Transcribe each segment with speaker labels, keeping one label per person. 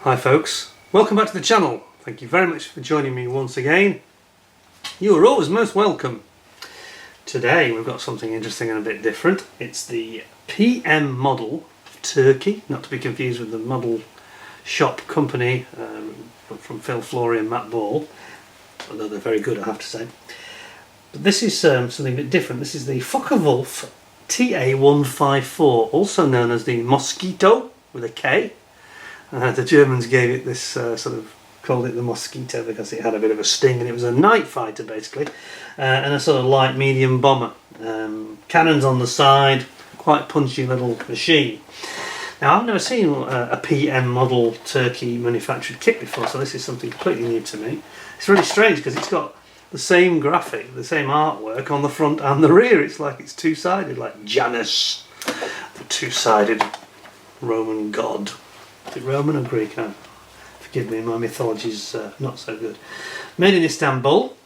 Speaker 1: Hi folks, welcome back to the channel. Thank you very much for joining me once again. You are always most welcome. Today we've got something interesting and a bit different. It's the PM model of Turkey, not to be confused with the model shop company from Phil Flory and Matt Ball, although they're very good, I have to say. But this is something a bit different. This is the Focke Wulf FW.Ta, also known as the Moskito with a K. The Germans gave it this called it the Moskito because it had a bit of a sting, and it was a night fighter basically, and a sort of light medium bomber. Cannons on the side, quite punchy little machine. Now I've never seen a PM model Turkey manufactured kit before, so this is something completely new to me. It's really strange because it's got the same graphic, the same artwork on the front and the rear. It's like it's two-sided, like Janus, the two-sided Roman god. Is it Roman or Greek? Forgive me, my mythology's not so good. Made in Istanbul,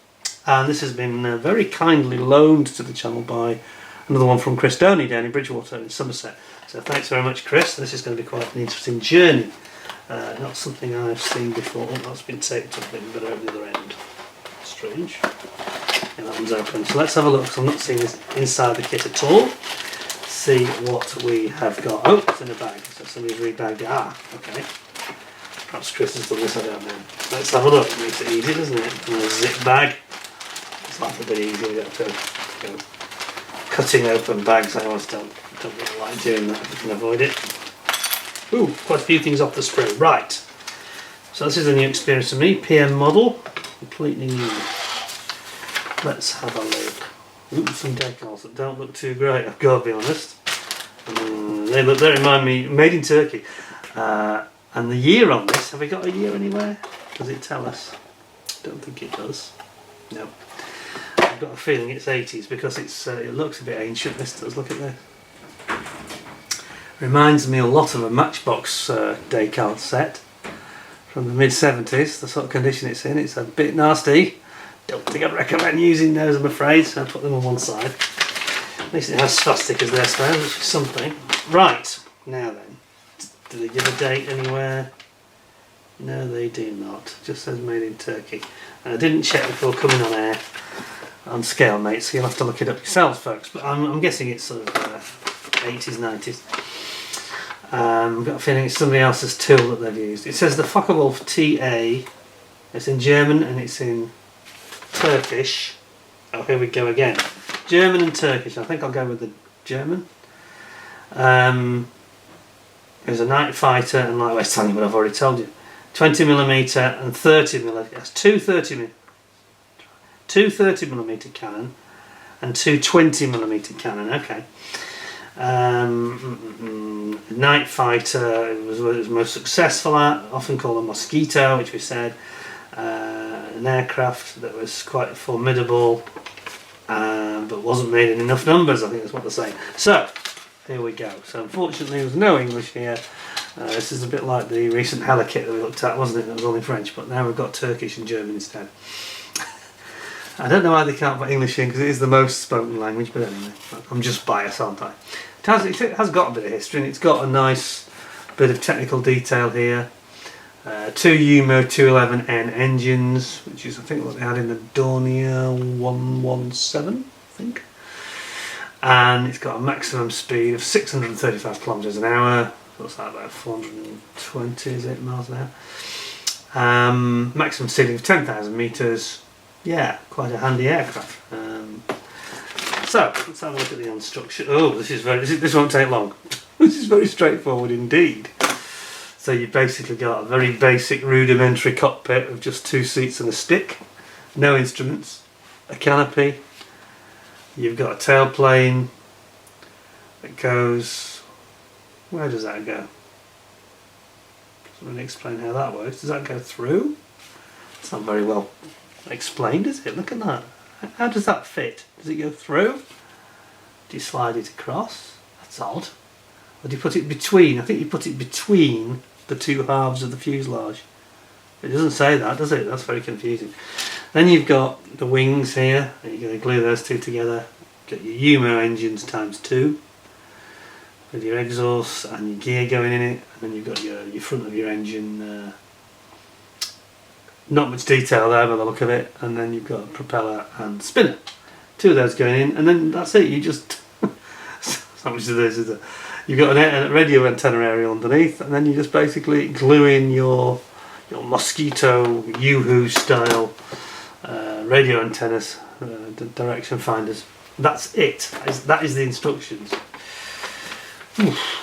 Speaker 1: and this has been very kindly loaned to the channel by another one from Chris Doney down in Bridgewater in Somerset. So thanks very much, Chris. This is going to be quite an interesting journey. Not something I've seen before. Oh, that's been taped up, but we've got it over the other end. Strange. Yeah, that one's open. So let's have a look, because I'm not seeing this inside the kit at all. See what we have got. Oh, it's in a bag. So somebody's rebagged it. Ah, okay. Perhaps Chris has done this, I don't know. Let's have a look. It makes it easy, doesn't it? And a zip bag. It's like a bit easier. You don't have to go cutting open bags. I always don't really like doing that if you can avoid it. Ooh, quite a few things off the spring. Right. So this is a new experience for me. PM model. Completely new. Let's have a look. Ooh, some decals that don't look too great, I've got to be honest. They remind me, made in Turkey. And the year on this, have we got a year anywhere? Does it tell us? Don't think it does. No. I've got a feeling it's 80s because it looks a bit ancient, this does. Look at this. Reminds me a lot of a Matchbox decal set from the mid-70s, the sort of condition it's in. It's a bit nasty. Don't think I'd recommend using those, I'm afraid, so I'll put them on one side. At least it has swastikas there, so which is something. Right, now then, do they give a date anywhere? No, they do not. It just says made in Turkey. And I didn't check before coming on air on scale, mate, so you'll have to look it up yourselves, folks. But I'm guessing it's sort of 80s, 90s. I've got a feeling it's somebody else's tool that they've used. It says the Focke Wulf TA. It's in German and it's in Turkish. Oh, here we go again. German and Turkish. I think I'll go with the German. There's a night fighter and lightweight, telling you what I've already told you. 20mm and 30mm. That's two 30mm cannon and two 20mm cannon. Okay. Night fighter was what it was most successful at, often called a Moskito, which we said. An aircraft that was quite formidable, but wasn't made in enough numbers, I think that's what they're saying. So, here we go. So unfortunately there's no English here. This is a bit like the recent Hella kit that we looked at, wasn't it? That was all in French, but now we've got Turkish and German instead. I don't know why they can't put English in, because it is the most spoken language, but anyway, I'm just biased, aren't I? It has got a bit of history, and it's got a nice bit of technical detail here. Two UMO 211N engines, which is I think what they had in the Dornier 117, I think. And it's got a maximum speed of 635 kilometers an hour. What's that, about 420 is it, miles an hour? Maximum ceiling of 10,000 meters. Yeah, quite a handy aircraft. So let's have a look at the instruction. Oh, this won't take long. This is very straightforward indeed. So you've basically got a very basic rudimentary cockpit of just two seats and a stick, no instruments, a canopy. You've got a tailplane that goes. Where does that go? Doesn't really explain how that works. Does that go through? It's not very well explained, is it? Look at that. How does that fit? Does it go through? Do you slide it across? That's odd. Or do you put it between? I think you put it between the two halves of the fuselage. It doesn't say that, does it? That's very confusing. Then you've got the wings here, and you're going to glue those two together. Get your UMO engines ×2. with your exhaust and your gear going in it, and then you've got your front of your engine. Not much detail there by the look of it, and then you've got a propeller and spinner. 2 of those going in, and then that's it. You just how much of this is it? You've got a radio antenna area underneath, and then you just basically glue in your Moskito Yoo-hoo style radio antennas, direction finders. That's it. That is the instructions.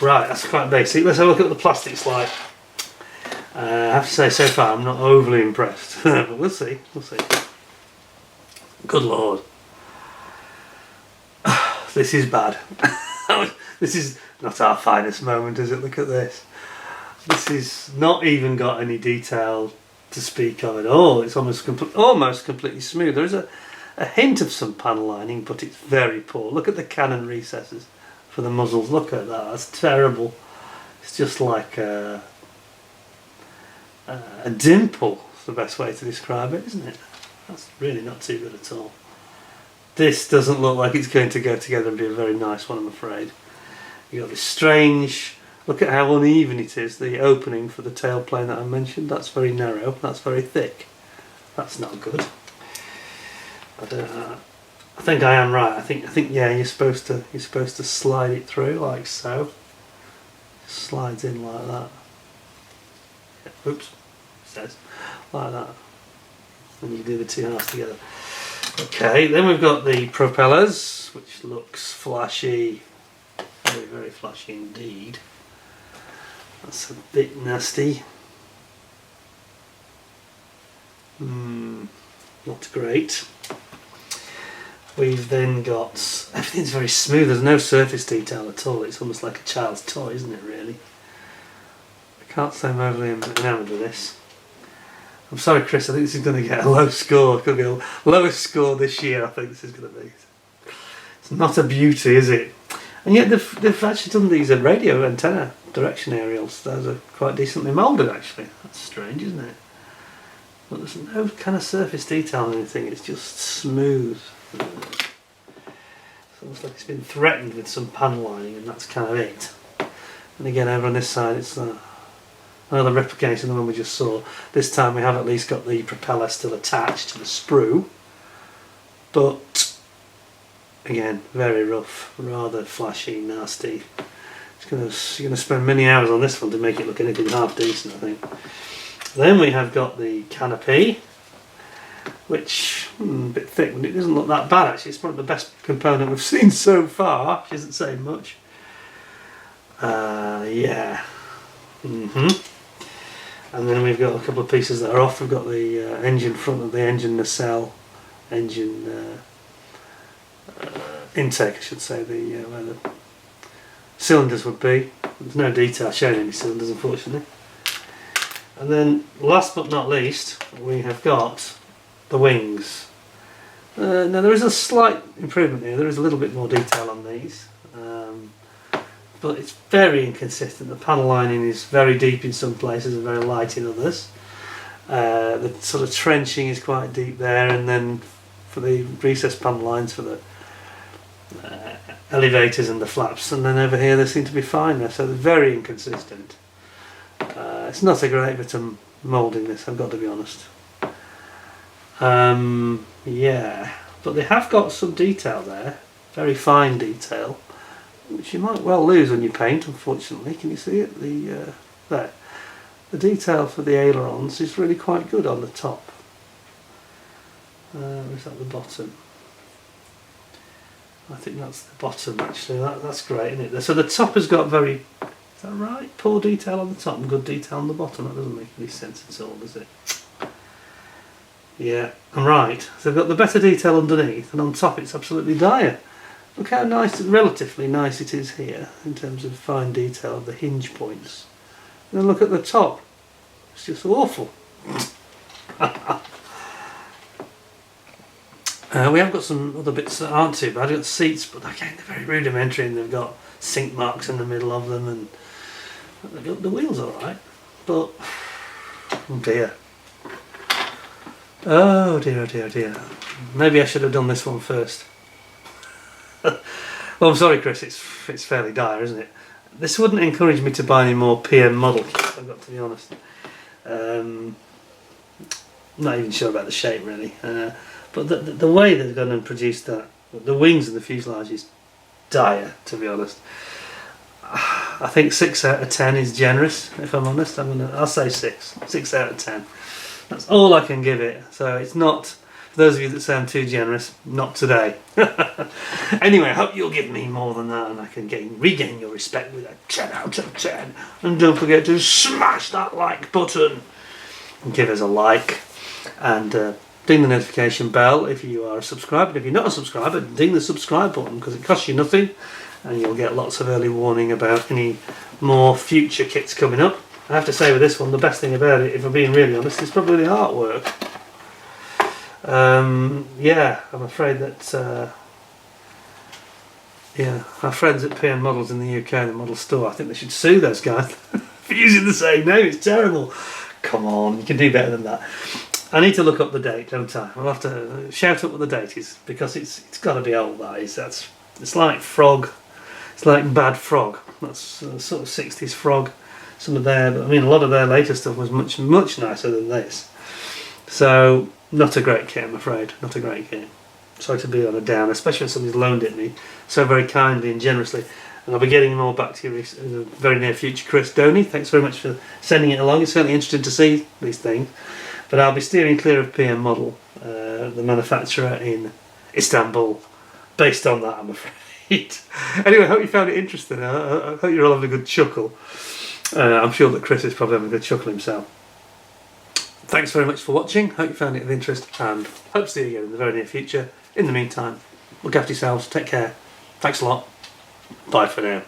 Speaker 1: Right, that's quite basic. Let's have a look at the plastics like. I have to say, so far I'm not overly impressed, but we'll see. We'll see. Good Lord, this is bad. This is not our finest moment, is it? Look at this. This is not even got any detail to speak of at all. It's almost completely smooth. There is a hint of some panel lining, but it's very poor. Look at the cannon recesses for the muzzles. Look at that. That's terrible. It's just like a dimple. Is the best way to describe it, isn't it? That's really not too good at all. This doesn't look like it's going to go together and be a very nice one, I'm afraid. You've got this strange, look at how uneven it is, the opening for the tailplane that I mentioned. That's very narrow, that's very thick. That's not good. I think I am right. I think yeah, you're supposed to slide it through like so. It slides in like that. Yeah, oops, it says like that. And you do the 2 halves together. Okay, then we've got the propellers, which looks flashy. Very, very flashy indeed. That's a bit nasty. Not great. We've then got, everything's very smooth, there's no surface detail at all. It's almost like a child's toy, isn't it, really? I can't say I'm overly enamoured with this. I'm sorry, Chris, I think this is going to get a low score. It's going to be the lowest score this year, I think this is going to be. It's not a beauty, is it? And yet they've actually done these radio antenna direction aerials. Those are quite decently moulded, actually. That's strange, isn't it? But there's no kind of surface detail on anything. It's just smooth. It's almost like it's been threatened with some panel lining, and that's kind of it. And again, over on this side, it's another replication of the one we just saw. This time we have at least got the propeller still attached to the sprue, but again, very rough, rather flashy, nasty. You're going to spend many hours on this one to make it look anything half decent, I think. Then we have got the canopy, which a bit thick, but it doesn't look that bad actually. It's probably the best component we've seen so far. Which isn't saying much. Yeah. And then we've got a couple of pieces that are off. We've got the engine front of the engine nacelle, engine intake, I should say, where the cylinders would be. There's no detail showing any cylinders, unfortunately. And then, last but not least, we have got the wings. Now there is a slight improvement here. There is a little bit more detail on these. But it's very inconsistent. The panel lining is very deep in some places and very light in others. The sort of trenching is quite deep there, and then for the recessed panel lines for the elevators and the flaps, and then over here they seem to be fine there, so they're very inconsistent. It's not a great bit of moulding, this, I've got to be honest. Yeah, but they have got some detail there, very fine detail, which you might well lose when you paint, unfortunately. Can you see it? There. The detail for the ailerons is really quite good on the top. Is that the bottom? I think that's the bottom actually. That's great, isn't it? So the top has got very, is that right? Poor detail on the top and good detail on the bottom. That doesn't make any sense at all, does it? Yeah, I'm right. So they've got the better detail underneath, and on top it's absolutely dire. Look how nice, relatively nice it is here in terms of fine detail of the hinge points. And then look at the top. It's just awful. We have got some other bits that aren't too bad. We've got seats, but again they're very rudimentary, and they've got sink marks in the middle of them, and the wheels are alright, but oh dear. Oh dear, oh dear, oh dear. Maybe I should have done this one first. Well, I'm sorry, Chris, it's fairly dire, isn't it? this wouldn't encourage me to buy any more PM model kits, I've got to be honest. Not even sure about the shape really, but the way they're going to produce that, the wings and the fuselage is dire, to be honest. I think 6 out of 10 is generous, if I'm honest. I'll say 6 out of 10. That's all I can give it. So it's not, for those of you that say I'm too generous, not today. Anyway, I hope you'll give me more than that and I can regain your respect with a 10 out of 10. And don't forget to smash that like button and give us a like. And ding the notification bell if you are a subscriber. And if you're not a subscriber, ding the subscribe button because it costs you nothing and you'll get lots of early warning about any more future kits coming up. I have to say with this one, the best thing about it, if I'm being really honest, is probably the artwork. Yeah, I'm afraid that yeah, our friends at PM Models in the UK, the model store, I think they should sue those guys for using the same name. It's terrible. Come on, you can do better than that. I need to look up the date, don't I? I'll have to shout up what the date is because it's got to be old. That is. It's like Frog. It's like Bad Frog. That's sort of 60s Frog. Some of their, I mean, a lot of their later stuff was much nicer than this. So not a great kit, I'm afraid. Not a great kit. Sorry to be on a down, especially when somebody's loaned it me so very kindly and generously. And I'll be getting more back to you in the very near future. Chris Doney, thanks very much for sending it along. It's certainly interesting to see these things. But I'll be steering clear of PM Model, the manufacturer in Istanbul, based on that, I'm afraid. Anyway, I hope you found it interesting. I hope you're all having a good chuckle. I'm sure that Chris is probably having a good chuckle himself. Thanks very much for watching. Hope you found it of interest and hope to see you again in the very near future. In the meantime, look after yourselves, take care. Thanks a lot. Bye for now.